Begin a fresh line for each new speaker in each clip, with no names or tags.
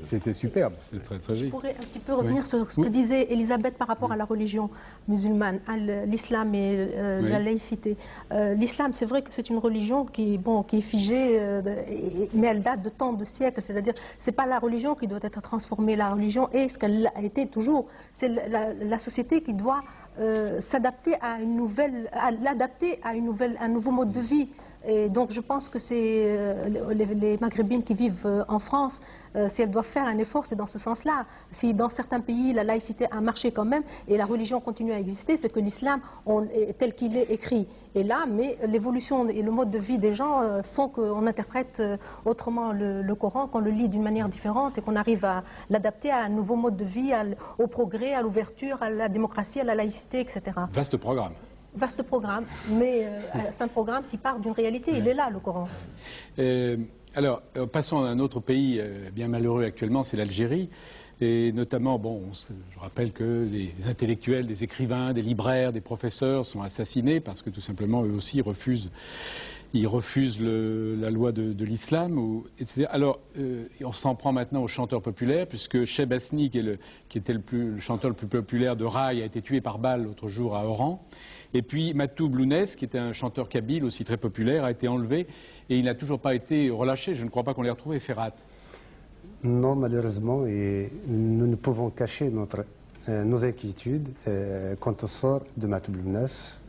C'est superbe, c'est très très
Je
joli.
pourrais un petit peu revenir
Oui.
sur ce que disait Elisabeth par rapport à la religion musulmane, à l'islam et la laïcité. L'islam, c'est vrai que c'est une religion qui est figée, mais elle date de tant de siècles. C'est-à-dire, c'est pas la religion qui doit être transformée. La religion est ce qu'elle a été toujours. C'est la société qui doit s'adapter à une nouvelle, l'adapter à un nouveau mode de vie. Et donc je pense que c'est les Maghrébines qui vivent en France, si elles doivent faire un effort, c'est dans ce sens-là. Si dans certains pays la laïcité a marché quand même et la religion continue à exister, c'est que l'islam tel qu'il est écrit est là, mais l'évolution et le mode de vie des gens font qu'on interprète autrement le Coran, qu'on le lit d'une manière différente et qu'on arrive à l'adapter à un nouveau mode de vie, au progrès, à l'ouverture, à la démocratie, à la laïcité, etc.
Vaste programme.
Vaste programme, mais c'est un programme qui part d'une réalité. Il est là, le Coran.
Alors, passons à un autre pays bien malheureux actuellement, c'est l'Algérie. Et notamment, bon, je rappelle que des intellectuels, des écrivains, des libraires, des professeurs sont assassinés parce que tout simplement, eux aussi, ils refusent la loi de l'islam, etc. Alors, on s'en prend maintenant aux chanteurs populaires, puisque Cheb Hasni, qui était le chanteur le plus populaire de Raï, a été tué par balle l'autre jour à Oran. Et puis Matou Blounès, qui était un chanteur kabyle aussi très populaire, a été enlevé et il n'a toujours pas été relâché. Je ne crois pas qu'on l'ait retrouvé, Ferhat.
Non, malheureusement, et nous ne pouvons cacher nos inquiétudes quant au sort de Matou Blounès.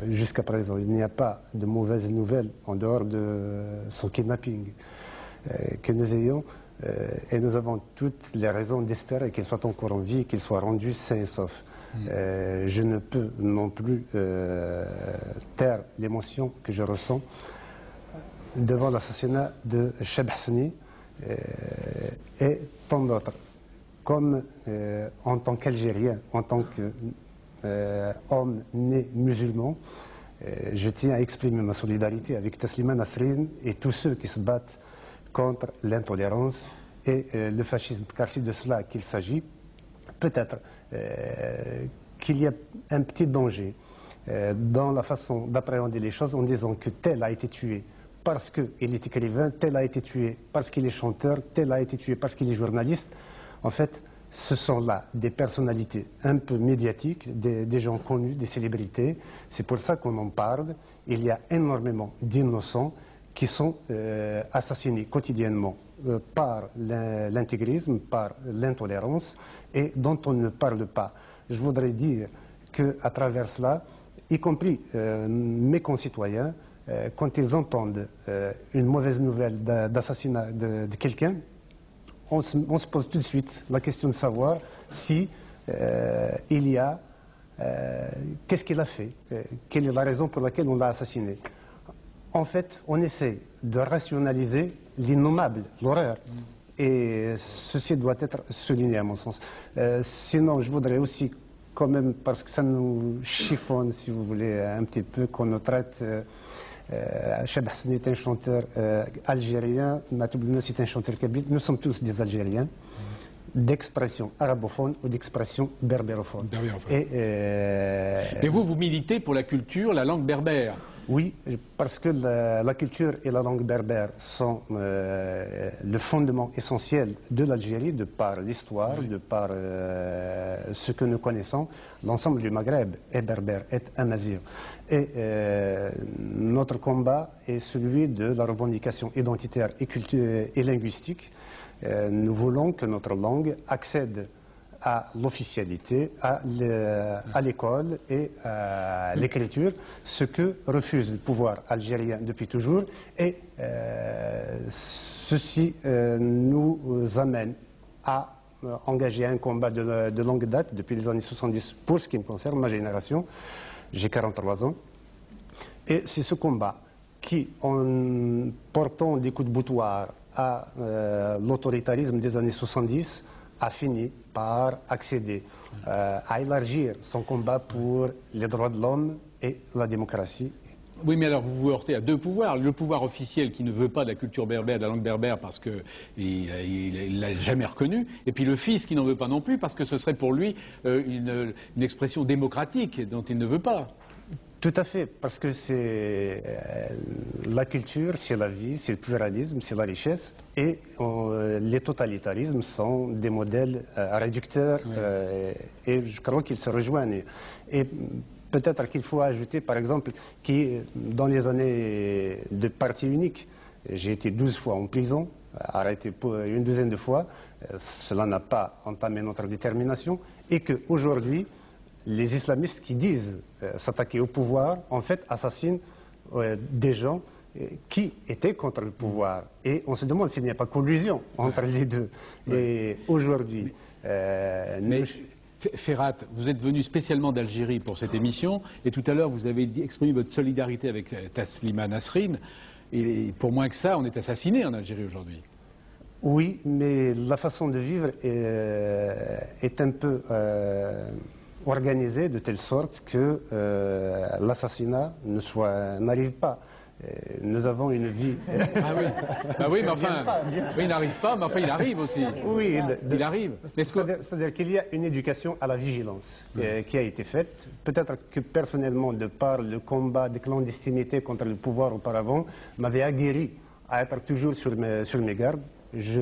Jusqu'à présent, il n'y a pas de mauvaises nouvelles en dehors de son kidnapping que nous ayons. Et nous avons toutes les raisons d'espérer qu'il soit encore en vie et qu'il soit rendu sain et sauf. Je ne peux non plus taire l'émotion que je ressens devant l'assassinat de Cheb Hasni et tant d'autres. Comme en tant qu'Algérien, en tant qu'homme né musulman, je tiens à exprimer ma solidarité avec Taslima Nasrin et tous ceux qui se battent contre l'intolérance et le fascisme, car c'est de cela qu'il s'agit. Peut-être qu'il y a un petit danger dans la façon d'appréhender les choses en disant que tel a été tué parce qu'il est écrivain, tel a été tué parce qu'il est chanteur, tel a été tué parce qu'il est journaliste. En fait, ce sont là des personnalités un peu médiatiques, des gens connus, des célébrités. C'est pour ça qu'on en parle. Il y a énormément d'innocents qui sont assassinés quotidiennement par l'intégrisme, par l'intolérance, et dont on ne parle pas. Je voudrais dire qu'à travers cela, y compris mes concitoyens, quand ils entendent une mauvaise nouvelle d'assassinat de quelqu'un, on se pose tout de suite la question de savoir si il y a... qu'est-ce qu'il a fait, quelle est la raison pour laquelle on l'a assassiné. En fait, on essaie de rationaliser l'innommable, l'horreur. Et ceci doit être souligné à mon sens. Sinon, je voudrais aussi, quand même, parce que ça nous chiffonne, si vous voulez, un petit peu, qu'on nous traite... Cheb Hasni est un chanteur algérien, Matou Blounès est un chanteur kabyle. Nous sommes tous des Algériens, d'expression arabophone ou d'expression berbérophone.
Et vous militez pour la culture, la langue berbère.
Oui, parce que la culture et la langue berbère sont le fondement essentiel de l'Algérie, de par l'histoire, de par ce que nous connaissons. L'ensemble du Maghreb est berbère, est amazigh. Et notre combat est celui de la revendication identitaire et linguistique. Nous voulons que notre langue accède à l'officialité, à l'école et à l'écriture, ce que refuse le pouvoir algérien depuis toujours. Et ceci nous amène à engager un combat de longue date, depuis les années 70, pour ce qui me concerne, ma génération. J'ai 43 ans. Et c'est ce combat qui, en portant des coups de boutoir à l'autoritarisme des années 70, a fini par accéder à élargir son combat pour les droits de l'homme et la démocratie.
Oui, mais alors vous vous heurtez à deux pouvoirs. Le pouvoir officiel qui ne veut pas de la culture berbère, de la langue berbère, parce qu'il ne l'a jamais reconnue. Et puis le fils qui n'en veut pas non plus, parce que ce serait pour lui une expression démocratique dont il ne veut pas.
Tout à fait, parce que c'est la culture, c'est la vie, c'est le pluralisme, c'est la richesse. Et les totalitarismes sont des modèles réducteurs et je crois qu'ils se rejoignent. Et peut-être qu'il faut ajouter, par exemple, que dans les années de parti unique, j'ai été 12 fois en prison, arrêté pour une douzaine de fois. Cela n'a pas entamé notre détermination et qu'aujourd'hui, les islamistes qui disent s'attaquer au pouvoir, en fait, assassinent des gens qui étaient contre le pouvoir. Et on se demande s'il n'y a pas collusion entre les deux. Et aujourd'hui...
Ferhat, vous êtes venu spécialement d'Algérie pour cette émission, et tout à l'heure vous avez exprimé votre solidarité avec Taslima Nasrin, et pour moins que ça, on est assassiné en Algérie aujourd'hui.
Oui, mais la façon de vivre est un peu organisée de telle sorte que l'assassinat n'arrive pas. Nous avons une vie...
Ah oui, bah oui, mais enfin, oui, il n'arrive pas, mais enfin il arrive aussi.
Oui,
il arrive.
C'est-à-dire qu'il y a une éducation à la vigilance qui a été faite. Peut-être que personnellement, de par le combat de clandestinité contre le pouvoir auparavant, m'avait aguerri à être toujours sur mes gardes. Je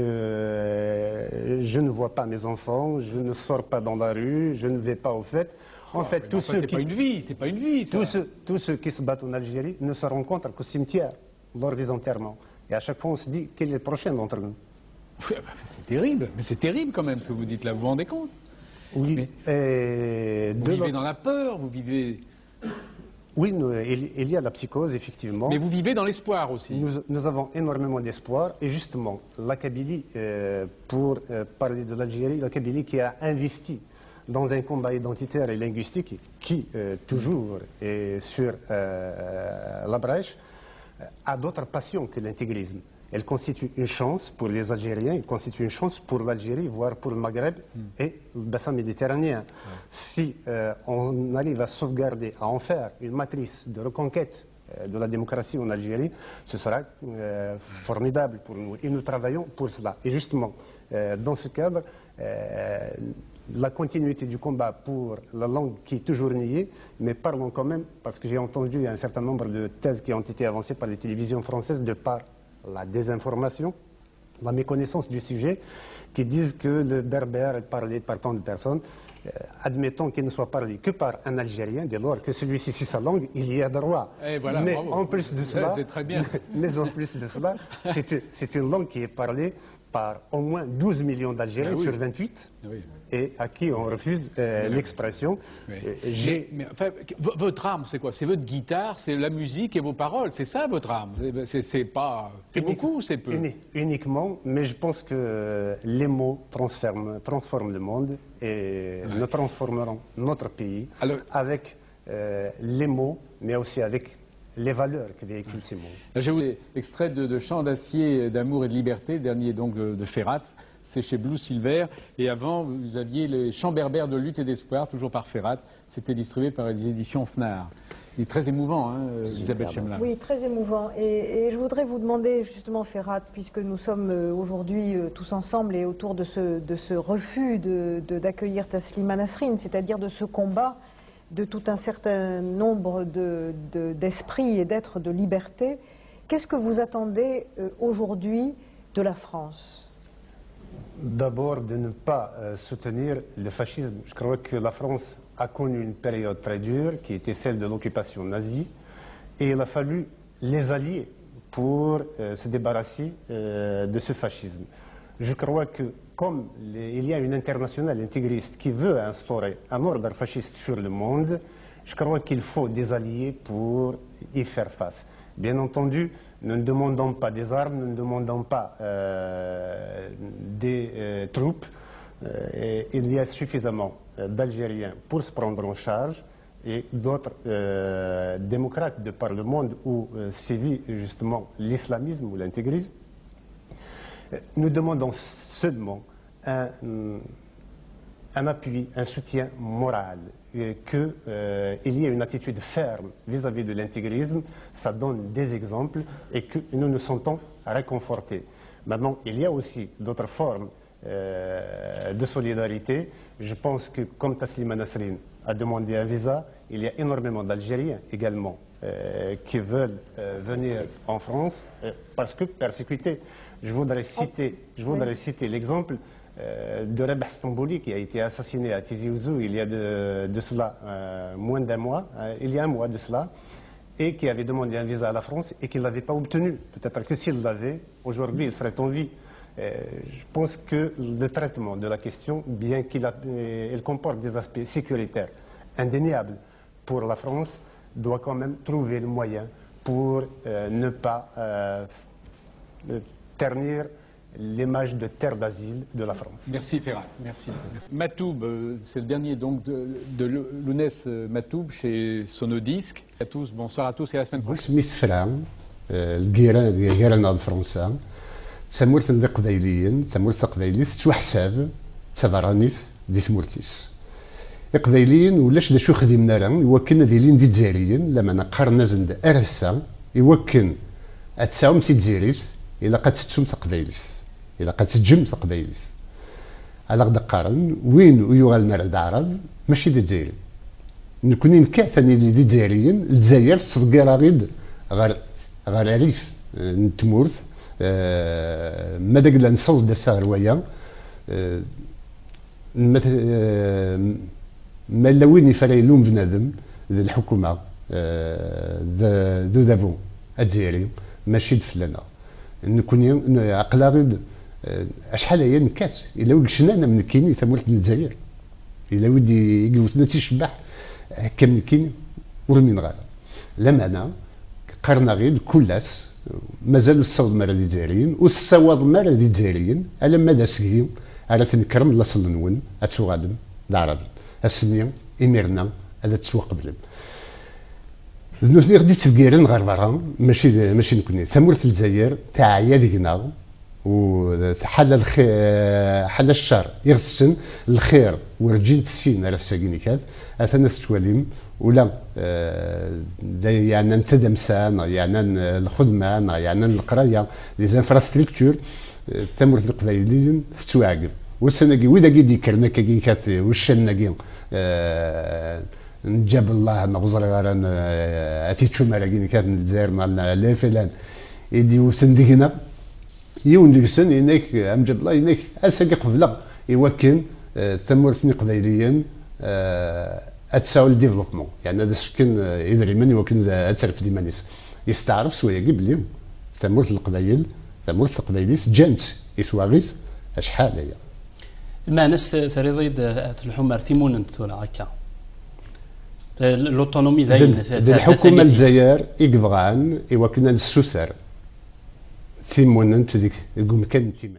ne vois pas mes enfants, je ne sors pas dans la rue, je ne vais pas aux fêtes. En fait, tous ceux qui...
c'est pas une vie, ça.
Tous ceux qui se battent en Algérie ne se rencontrent qu'au cimetière lors des enterrements. Et à chaque fois, on se dit quel est le prochain d'entre nous.
C'est terrible, mais c'est terrible quand même ce que vous dites là, vous vous rendez compte?
Oui.
Vous vivez dans la peur, vous vivez...
Oui, il y a la psychose, effectivement.
Mais vous vivez dans l'espoir aussi.
Nous avons énormément d'espoir. Et justement, la Kabylie, pour parler de l'Algérie, la Kabylie qui a investi dans un combat identitaire et linguistique qui, toujours, est sur la brèche, a d'autres passions que l'intégrisme. Elle constitue une chance pour les Algériens, elle constitue une chance pour l'Algérie, voire pour le Maghreb et le bassin méditerranéen. Si on arrive à sauvegarder, à en faire une matrice de reconquête de la démocratie en Algérie, ce sera formidable pour nous. Et nous travaillons pour cela. Et justement, dans ce cadre, la continuité du combat pour la langue qui est toujours niée, mais parlons quand même, parce que j'ai entendu un certain nombre de thèses qui ont été avancées par les télévisions françaises de par la désinformation, la méconnaissance du sujet, qui disent que le berbère est parlé par tant de personnes. Admettons qu'il ne soit parlé que par un Algérien, dès lors que celui-ci, c'est sa langue, il y a droit.
Voilà,
mais,
bravo.
en plus de cela,
c'est très bien.
Mais en plus de cela, c'est une langue qui est parlée par au moins 12 millions d'Algériens sur 28, et à qui on refuse l'expression.
Mais enfin, votre arme, c'est quoi? C'est votre guitare, c'est la musique et vos paroles, c'est ça votre arme? C'est beaucoup ou c'est peu?
Uniquement, mais je pense que les mots transforment le monde et nous transformerons notre pays avec les mots, mais aussi avec les valeurs que véhiculent ces mots.
Je vous ai extrait de Chants d'acier, d'amour et de liberté, le dernier donc de Ferhat, c'est chez Blue Silver, et avant vous aviez les Chants berbères de lutte et d'espoir, toujours par Ferhat, c'était distribué par les éditions Fnard. Il est très émouvant, hein, Isabelle Chemla.
Oui, très émouvant. Et je voudrais vous demander justement, Ferhat, puisque nous sommes aujourd'hui tous ensemble et autour de ce refus d'accueillir Taslima Nasrin, c'est-à-dire de ce combat de tout un certain nombre d'esprits et d'êtres de liberté. Qu'est-ce que vous attendez aujourd'hui de la France?
D'abord, de ne pas soutenir le fascisme. Je crois que la France a connu une période très dure, qui était celle de l'occupation nazie, et il a fallu les allier pour se débarrasser de ce fascisme. Je crois que comme il y a une internationale intégriste qui veut instaurer un ordre fasciste sur le monde, je crois qu'il faut des alliés pour y faire face. Bien entendu, nous ne demandons pas des armes, nous ne demandons pas des troupes. Il y a suffisamment d'Algériens pour se prendre en charge et d'autres démocrates de par le monde où sévit justement l'islamisme ou l'intégrisme. Nous demandons seulement un appui, un soutien moral, qu'il y ait une attitude ferme vis-à-vis de l'intégrisme, ça donne des exemples et que nous nous sentons réconfortés. Maintenant, il y a aussi d'autres formes de solidarité. Je pense que comme Taslima Nasrin, a demandé un visa. Il y a énormément d'Algériens également qui veulent venir en France parce que persécutés. Je voudrais citer l'exemple de Rabah Stambouli qui a été assassiné à Tizi Ouzou il y a de cela moins d'un mois, il y a un mois de cela, et qui avait demandé un visa à la France et qui ne l'avait pas obtenu. Peut-être que s'il l'avait, aujourd'hui il serait en vie. Je pense que le traitement de la question, bien qu'il comporte des aspects sécuritaires indéniables pour la France, doit quand même trouver le moyen pour ne pas ternir l'image de terre d'asile de la France.
Merci Ferhat, merci. Matoub, c'est le dernier donc de Lounès Matoub chez Sonodisc. À tous, bonsoir à tous et à la semaine prochaine.
اسمي فران الجيران د فرنسا تمورت القبايليين تمورت القبايليت توحساب تبرانيت دي تمورتيس القبايليين ولاش دا شو خدمنا راه يوكلنا ديالين دي الجزائريين لما نقارنا زند ارسا يوكل اتساوم تي الجزائريت الا قد تتسوم تقبايليت الا قد تجم تقبايليت على غدا قارن وين يغالنا العرب ماشي دي الجزائري نكوني نكاثني دي الجزائريين الجزائر تصدقي راغيد غير عريف نتمورت ما داك لا نصوص دا ساغرويا ما لا وين يفرا يلوم بنادم ذا الحكومه ذو دافو الجزائري ماشي دفلنا نكون عقلا غير شحال هي نكات الا وقشنا من كيني ثمرت من الجزائر الا ودي يقولنا تيشبح هكا من كيني ورمين غالا لا معنى قرنا غير كلاس مازال الصوت مال الجزائريين والصواد مال الجزائريين على مدى سكيم على تنكرم لاصل نون اتشغالم العربي السنية إميرنا هذا تسوق قبل نوثني غدي تسكيرن غير برا ماشي نكوني ثمورة الجزائر تعيا ديكنا وحل الخير حل الشر يغسن الخير ورجين تسين على الساكينيكات اثنا تتواليم ولا يعني نتدمسان يعني الخدمه يعني القرايه لي زانفراستركتور ثمورة القبايليين تتواعقب والسناكي وإذا قد كرنا كي كات والشناكي نجاب الله نغزر غير أتيتشو مالاكين كات الجزائر مع لا فلان يدي وسندقنا يون ديك السن إنك أمجد الله إنك أساقي قبله يوكن ثمورة قبايليين أتساوي الديفلوبمون يعني هذا السكن إذا لمن يوكن أتعرف ديمانيس يستعرف سويا قبل ثمورة القبايل ثمورة القبايليس جانت يتواغيس أشحال هي
ما ناس ثريضيد الحمار تيمون ثولا هكا الاوتونومي ذاين
الحكومه الجزائر يقبغان يوكلنا السوثر ثيمون انت ديك يقوم كان تيمن